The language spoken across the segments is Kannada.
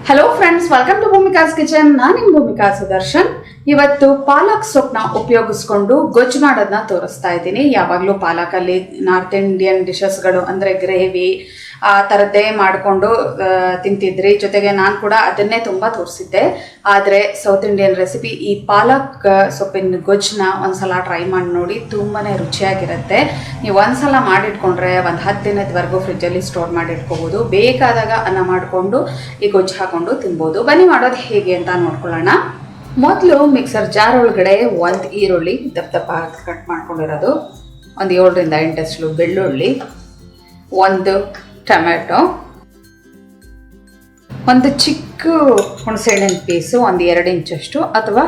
Hello friends, welcome to Bhoomika's kitchen. ನಾನು ನಿಮ್ಮ ಭೂಮಿಕಾ ಸುದರ್ಶನ್. ಇವತ್ತು ಪಾಲಕ್ ಸೊಪ್ಪನ್ನ ಉಪಯೋಗಿಸ್ಕೊಂಡು ಗೊಜ್ಜು ಮಾಡೋದನ್ನ ತೋರಿಸ್ತಾ ಇದ್ದೀನಿ. ಯಾವಾಗಲೂ ಪಾಲಕಲ್ಲಿ ನಾರ್ತ್ ಇಂಡಿಯನ್ ಡಿಶಸ್ಗಳು ಅಂದರೆ ಗ್ರೇವಿ ಆ ಥರದ್ದೇ ಮಾಡಿಕೊಂಡು ತಿಂತಿದ್ರಿ. ಜೊತೆಗೆ ನಾನು ಕೂಡ ಅದನ್ನೇ ತುಂಬ ತೋರಿಸಿದ್ದೆ. ಆದರೆ ಸೌತ್ ಇಂಡಿಯನ್ ರೆಸಿಪಿ ಈ ಪಾಲಕ್ ಸೊಪ್ಪಿನ ಗೊಜ್ಜನ್ನ ಒಂದ್ಸಲ ಟ್ರೈ ಮಾಡಿ ನೋಡಿ, ತುಂಬಾ ರುಚಿಯಾಗಿರುತ್ತೆ. ನೀವು ಒಂದ್ಸಲ ಮಾಡಿಟ್ಕೊಂಡ್ರೆ ಒಂದು 10 ದಿನದವರೆಗೂ ಫ್ರಿಜ್ಜಲ್ಲಿ ಸ್ಟೋರ್ ಮಾಡಿಟ್ಕೋಬೋದು. ಬೇಕಾದಾಗ ಅನ್ನ ಮಾಡಿಕೊಂಡು ಈ ಗೊಜ್ಜು ಹಾಕೊಂಡು ತಿನ್ಬೋದು. ಬನ್ನಿ ಮಾಡೋದು ಹೇಗೆ ಅಂತ ನೋಡ್ಕೊಳ್ಳೋಣ. ಮೊದಲು ಮಿಕ್ಸರ್ ಜಾರ್ ಒಳಗಡೆ ಒಂದು ಈರುಳ್ಳಿ ದಪ್ಪ ಕಟ್ ಮಾಡ್ಕೊಂಡಿರೋದು, ಒಂದು 7 ರಿಂದ 8 ಅಷ್ಟು ಬೆಳ್ಳುಳ್ಳಿ, ಒಂದು ಟೊಮೆಟೊ, ಒಂದು ಚಿಕ್ಕ ಹುಣಸೆಹಣ್ಣಿನ ಪೀಸು, ಒಂದು 2 ಇಂಚಷ್ಟು ಅಥವಾ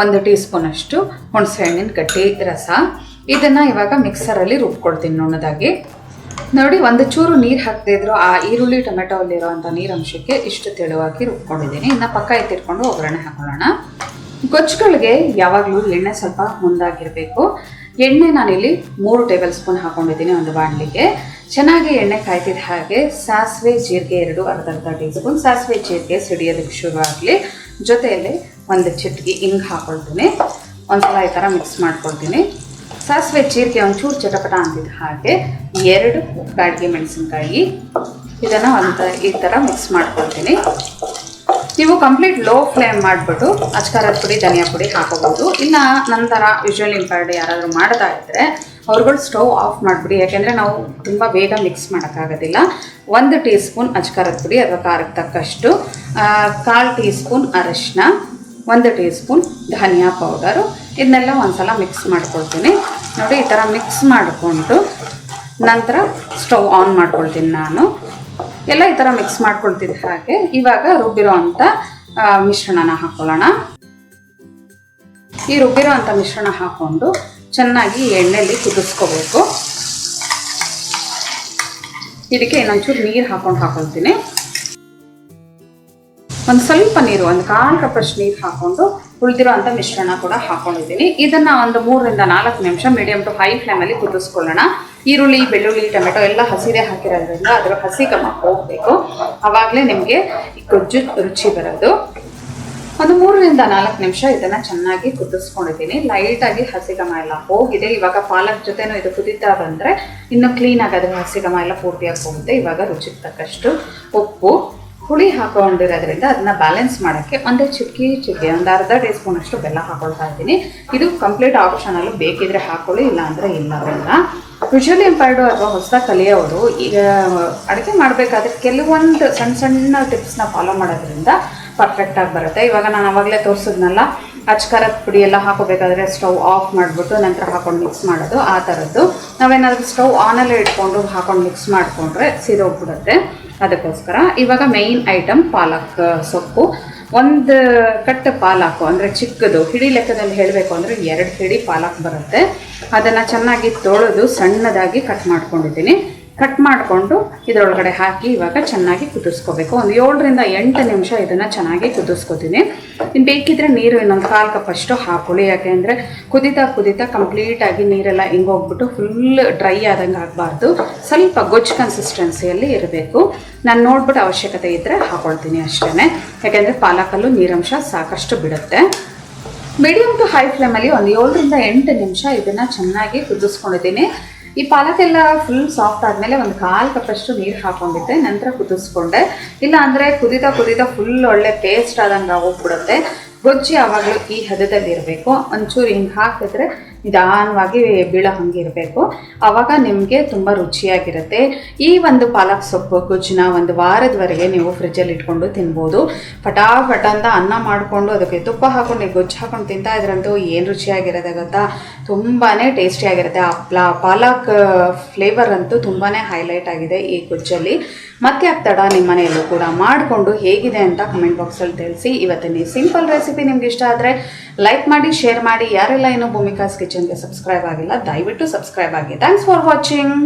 1 ಟೀ ಸ್ಪೂನ್ ಅಷ್ಟು ಹುಣಸೆಹಣ್ಣಿನ ಗಟ್ಟಿ ರಸ. ಇದನ್ನು ಇವಾಗ ಮಿಕ್ಸರಲ್ಲಿ ರುಬ್ಕೊಳ್ತೀನಿ ನುಣ್ಣದಾಗಿ. ನೋಡಿ, ಒಂದು ಚೂರು ನೀರು ಹಾಕದೇ ಇದ್ರು ಆ ಈರುಳ್ಳಿ ಟೊಮೆಟೊ ಅಲ್ಲಿರೋವಂಥ ನೀರಂಶಕ್ಕೆ ಇಷ್ಟು ತೆಳುವಾಗಿ ರುಬ್ಕೊಂಡಿದ್ದೀನಿ. ಇನ್ನು ಪಕ್ಕ ಎತ್ತಿಟ್ಕೊಂಡು ಒಗ್ಗರಣೆ ಹಾಕೊಳ್ಳೋಣ. ಗೊಜ್ಜುಗಳಿಗೆ ಯಾವಾಗಲೂ ಎಣ್ಣೆ ಸ್ವಲ್ಪ ಮುಂದಾಗಿರಬೇಕು. ಎಣ್ಣೆ ನಾನಿಲ್ಲಿ 3 ಟೇಬಲ್ ಸ್ಪೂನ್ ಹಾಕೊಂಡಿದ್ದೀನಿ ಒಂದು ಬಾಣಲಿಗೆ. ಚೆನ್ನಾಗಿ ಎಣ್ಣೆ ಕಾಯ್ತಿದ್ದ ಹಾಗೆ ಸಾಸಿವೆ ಜೀರಿಗೆ 2 ಅರ್ಧ ಟೀ ಸ್ಪೂನ್ ಸಾಸಿವೆ ಜೀರಿಗೆ ಸಿಡಿಯೋದಕ್ಕೆ ಶುರು ಆಗಲಿ. ಜೊತೆಯಲ್ಲಿ ಒಂದು ಚಿಟಿಕೆ ಹಿಂಗೆ ಹಾಕೊಳ್ತೀನಿ. ಒಂದ್ಸಲ ಈ ಥರ ಮಿಕ್ಸ್ ಮಾಡ್ಕೊಳ್ತೀನಿ. ಸಾಸಿವೆ ಜೀರಿಗೆ ಒಂಚೂರು ಚಟಪಟ ಅಂತಿದ್ದ ಹಾಗೆ 2 ಬ್ಯಾಡಗಿ ಮೆಣಸಿನ್ಕಾಯಿ, ಇದನ್ನು ಈ ಥರ ಮಿಕ್ಸ್ ಮಾಡ್ಕೊಳ್ತೀನಿ. ನೀವು ಕಂಪ್ಲೀಟ್ ಲೋ ಫ್ಲೇಮ್ ಮಾಡಿಬಿಟ್ಟು ಅಚ್ಕಾರದ ಪುಡಿ ಧನಿಯಾ ಪುಡಿ ಹಾಕೋಬೋದು. ಇನ್ನು ನಂತರ ವಿಜುವಲ್ ಇಂಪೈರ್ಡ್ ಯಾರಾದರೂ ಮಾಡ್ತಾ ಇದ್ದರೆ ಅವ್ರುಗಳು ಸ್ಟವ್ ಆಫ್ ಮಾಡಿಬಿಡಿ. ಯಾಕೆಂದರೆ ನಾವು ತುಂಬ ಬೇಗ ಮಿಕ್ಸ್ ಮಾಡೋಕ್ಕಾಗೋದಿಲ್ಲ. 1 ಟೀ ಸ್ಪೂನ್ ಅಚ್ಕಾರದ ಪುಡಿ ಅಥವಾ ಖಾರಕ್ಕೆ ತಕ್ಕಷ್ಟು, 1/4 ಟೀ ಸ್ಪೂನ್ ಅರಶಿನ, 1 ಟೀ ಸ್ಪೂನ್ ಧನಿಯಾ ಪೌಡರು, ಇದನ್ನೆಲ್ಲ ಒಂದ್ಸಲ ಮಿಕ್ಸ್ ಮಾಡ್ಕೊಳ್ತೀನಿ. ನೋಡಿ, ಈ ಥರ ಮಿಕ್ಸ್ ಮಾಡಿಕೊಂಡು ನಂತರ ಸ್ಟವ್ ಆನ್ ಮಾಡ್ಕೊಳ್ತೀನಿ ನಾನು. ಎಲ್ಲ ಈ ಥರ ಮಿಕ್ಸ್ ಮಾಡ್ಕೊಳ್ತಿದ್ದ ಹಾಗೆ ಇವಾಗ ರುಬ್ಬಿರೋ ಅಂಥ ಮಿಶ್ರಣನ ಹಾಕೊಳ್ಳೋಣ. ಈ ರುಬ್ಬಿರೋ ಅಂಥ ಮಿಶ್ರಣ ಹಾಕ್ಕೊಂಡು ಚೆನ್ನಾಗಿ ಎಣ್ಣೆಯಲ್ಲಿ ಕುದಿಸ್ಕೋಬೇಕು. ಇದಕ್ಕೆ ಇನ್ನೊಂಚೂರು ನೀರು ಹಾಕೊಳ್ತೀನಿ. ಒಂದು ಸ್ವಲ್ಪ ನೀರು, ಒಂದು 1/4 ಕಪ್ಪಷ್ಟು ನೀರು ಹಾಕ್ಕೊಂಡು ಉಳಿದಿರೋ ಅಂಥ ಮಿಶ್ರಣ ಕೂಡ ಹಾಕೊಂಡಿದ್ದೀನಿ. ಇದನ್ನು ಒಂದು 3 ರಿಂದ 4 ನಿಮಿಷ ಮೀಡಿಯಮ್ ಟು ಹೈ ಫ್ಲೇಮಲ್ಲಿ ಕುದಿಸ್ಕೊಳ್ಳೋಣ. ಈರುಳ್ಳಿ, ಬೆಳ್ಳುಳ್ಳಿ, ಟೊಮೆಟೊ ಎಲ್ಲ ಹಸಿದೇ ಹಾಕಿರೋದ್ರಿಂದ ಅದರ ಹಸಿ ಘಮ ಹೋಗಬೇಕು. ಆವಾಗಲೇ ನಿಮಗೆ ಈ ಗೊಜ್ಜು ರುಚಿ ಬರೋದು. ಒಂದು 3 ರಿಂದ 4 ನಿಮಿಷ ಇದನ್ನು ಚೆನ್ನಾಗಿ ಕುದಿಸ್ಕೊಂಡಿದ್ದೀನಿ. ಲೈಟಾಗಿ ಹಸಿ ಘಮ ಎಲ್ಲ ಹೋಗಿದೆ. ಇವಾಗ ಪಾಲಕ್ ಜೊತೆನೂ ಇದು ಕುದೀತಾ ಬಂದರೆ ಇನ್ನೂ ಕ್ಲೀನಾಗಿ ಅದರ ಹಸಿ ಘಮ ಎಲ್ಲ ಪೂರ್ತಿಯಾಗಿ ಹೋಗುತ್ತೆ. ಇವಾಗ ರುಚಿಗೆ ತಕ್ಕಷ್ಟು ಉಪ್ಪು, ಹುಳಿ ಹಾಕೊಂಡಿರೋದ್ರಿಂದ ಅದನ್ನ ಬ್ಯಾಲೆನ್ಸ್ ಮಾಡೋಕ್ಕೆ ಒಂದು ಚಿಟಿಕೆ ಒಂದು ಅರ್ಧ ಟೀ ಸ್ಪೂನ್ ಅಷ್ಟು ಬೆಲ್ಲ ಹಾಕೊಳ್ತಾ ಇದ್ದೀನಿ. ಇದು ಕಂಪ್ಲೀಟ್ ಆಪ್ಷನಲ್ಲು, ಬೇಕಿದ್ರೆ ಹಾಕೊಳ್ಳಿ, ಇಲ್ಲ ಅಂದರೆ ಇಲ್ಲ. ಬೆಲ್ಲ ವಿಜುವಲಿ ಇಂಪೈರ್ಡು ಅಥವಾ ಹೊಸದಾಗಿ ಕಲಿಯೋರು ಈಗ ಅಡುಗೆ ಮಾಡಬೇಕಾದ್ರೆ ಕೆಲವೊಂದು ಸಣ್ಣ ಟಿಪ್ಸ್ನ ಫಾಲೋ ಮಾಡೋದ್ರಿಂದ ಪರ್ಫೆಕ್ಟಾಗಿ ಬರುತ್ತೆ. ಇವಾಗ ನಾನು ಆವಾಗಲೇ ತೋರಿಸಿದ್ನಲ್ಲ, ಅಚ್ಕಾರದ ಪುಡಿ ಎಲ್ಲ ಹಾಕೋಬೇಕಾದ್ರೆ ಸ್ಟವ್ ಆಫ್ ಮಾಡಿಬಿಟ್ಟು ನಂತರ ಹಾಕೊಂಡು ಮಿಕ್ಸ್ ಮಾಡೋದು, ಆ ಥರದ್ದು. ನಾವೇನಾದರೂ ಸ್ಟವ್ ಆನಲ್ಲೇ ಇಟ್ಕೊಂಡು ಹಾಕೊಂಡು ಮಿಕ್ಸ್ ಮಾಡಿಕೊಂಡ್ರೆ ಸಿದೋಗ್ಬಿಡುತ್ತೆ. ಅದಕ್ಕೋಸ್ಕರ ಇವಾಗ ಮೇಯ್ನ್ ಐಟಮ್ ಪಾಲಕ್ ಸೊಪ್ಪು. 1 ಕಟ್ ಪಾಲಕು ಅಂದರೆ ಚಿಕ್ಕದು, ಹಿಡಿ ಲೆಕ್ಕದಲ್ಲಿ ಹೇಳಬೇಕು ಅಂದರೆ 2 ಹಿಡಿ ಪಾಲಕ್ ಬರುತ್ತೆ. ಅದನ್ನು ಚೆನ್ನಾಗಿ ತೊಳೆದು ಸಣ್ಣದಾಗಿ ಕಟ್ ಮಾಡ್ಕೊಂಡಿದ್ದೀನಿ. ಕಟ್ ಮಾಡಿಕೊಂಡು ಇದರೊಳಗಡೆ ಹಾಕಿ ಇವಾಗ ಚೆನ್ನಾಗಿ ಕುದಿಸ್ಕೋಬೇಕು. ಒಂದು 7 ರಿಂದ 8 ನಿಮಿಷ ಇದನ್ನು ಚೆನ್ನಾಗಿ ಕುದಿಸ್ಕೋತೀನಿ. ಇನ್ನು ಬೇಕಿದ್ರೆ ನೀರು ಇನ್ನೊಂದು 1/4 ಕಪ್ ಅಷ್ಟು ಹಾಕೊಳ್ಳಿ. ಯಾಕೆಂದರೆ ಕುದೀತಾ ಕಂಪ್ಲೀಟಾಗಿ ನೀರೆಲ್ಲ ಹಿಂಗೋಗ್ಬಿಟ್ಟು ಫುಲ್ ಡ್ರೈ ಆದಂಗೆ ಆಗಬಾರ್ದು. ಸ್ವಲ್ಪ ಗೊಜ್ಜು ಕನ್ಸಿಸ್ಟೆನ್ಸಿಯಲ್ಲಿ ಇರಬೇಕು. ನಾನು ನೋಡ್ಬಿಟ್ಟು ಅವಶ್ಯಕತೆ ಇದ್ದರೆ ಹಾಕೊಳ್ತೀನಿ ಅಷ್ಟೇ. ಯಾಕೆಂದರೆ ಪಾಲಕಲ್ಲೂ ನೀರಂಶ ಸಾಕಷ್ಟು ಬಿಡುತ್ತೆ. ಮೀಡಿಯಮ್ ಟು ಹೈ ಫ್ಲೇಮಲ್ಲಿ ಒಂದು 7 ರಿಂದ 8 ನಿಮಿಷ ಇದನ್ನು ಚೆನ್ನಾಗಿ ಕುದಿಸ್ಕೊಂಡಿದ್ದೀನಿ. ಈ ಪಾಲಕೆಲ್ಲ ಫುಲ್ ಸಾಫ್ಟ್ ಆದಮೇಲೆ ಒಂದು 1/4 ಕಪ್ಪಷ್ಟು ನೀರು ಹಾಕ್ಕೊಂಡಿದ್ದೆ, ನಂತರ ಕುದಿಸ್ಕೊಂಡೆ. ಇಲ್ಲ ಅಂದರೆ ಕುದೀತಾ ಫುಲ್ ಒಳ್ಳೆ ಪೇಸ್ಟ್ ಆದಂಗೆ ಹೋಗ್ಬಿಡುತ್ತೆ. ಗೊಜ್ಜು ಯಾವಾಗಲೂ ಈ ಹದದಲ್ಲಿ ಇರಬೇಕು. ಒಂಚೂರು ಹಿಂಗೆ ಹಾಕಿದ್ರೆ ನಿಧಾನವಾಗಿ ಬೀಳೋ ಹಂಗೆ ಇರಬೇಕು. ಆವಾಗ ನಿಮಗೆ ತುಂಬ ರುಚಿಯಾಗಿರುತ್ತೆ. ಈ ಒಂದು ಪಾಲಕ್ ಸೊಪ್ಪು ಗೊಜ್ಜನ್ನ 1 ವಾರದವರೆಗೆ ನೀವು ಫ್ರಿಜ್ಜಲ್ಲಿ ಇಟ್ಕೊಂಡು ತಿನ್ಬೋದು. ಫಟಾಫಟ್ ಅಂತ ಅನ್ನ ಮಾಡಿಕೊಂಡು ಅದಕ್ಕೆ ತುಪ್ಪ ಹಾಕೊಂಡು ಗೊಜ್ಜು ಹಾಕೊಂಡು ತಿಂತಾ ಇದ್ರಂತೂ ಏನು ರುಚಿಯಾಗಿರುತ್ತೆ ಗೊತ್ತಾ, ತುಂಬಾ ಟೇಸ್ಟಿಯಾಗಿರುತ್ತೆ. ಆ ಪಾಲಕ್ ಫ್ಲೇವರ್ ಅಂತೂ ತುಂಬಾ ಹೈಲೈಟ್ ಆಗಿದೆ ಈ ಗೊಜ್ಜಲ್ಲಿ. ಮತ್ತೆ ಆಗ್ತಡ ನಿಮ್ಮ ಮನೆಯಲ್ಲೂ ಕೂಡ ಮಾಡಿಕೊಂಡು ಹೇಗಿದೆ ಅಂತ ಕಮೆಂಟ್ ಬಾಕ್ಸಲ್ಲಿ ತಿಳಿಸಿ. ಇವತ್ತಿನ ಈ ಸಿಂಪಲ್ ರೆಸಿಪಿ ನಿಮ್ಗೆ ಇಷ್ಟ ಆದರೆ ಲೈಕ್ ಮಾಡಿ, ಶೇರ್ ಮಾಡಿ. ಯಾರೆಲ್ಲ ಇನ್ನೂ ಭೂಮಿಕಾಸ್ ಕಿಚನ್ಗೆ ಸಬ್ಸ್ಕ್ರೈಬ್ ಆಗಿಲ್ಲ ದಯವಿಟ್ಟು ಸಬ್ಸ್ಕ್ರೈಬ್ ಆಗಿ. Thanks for watching.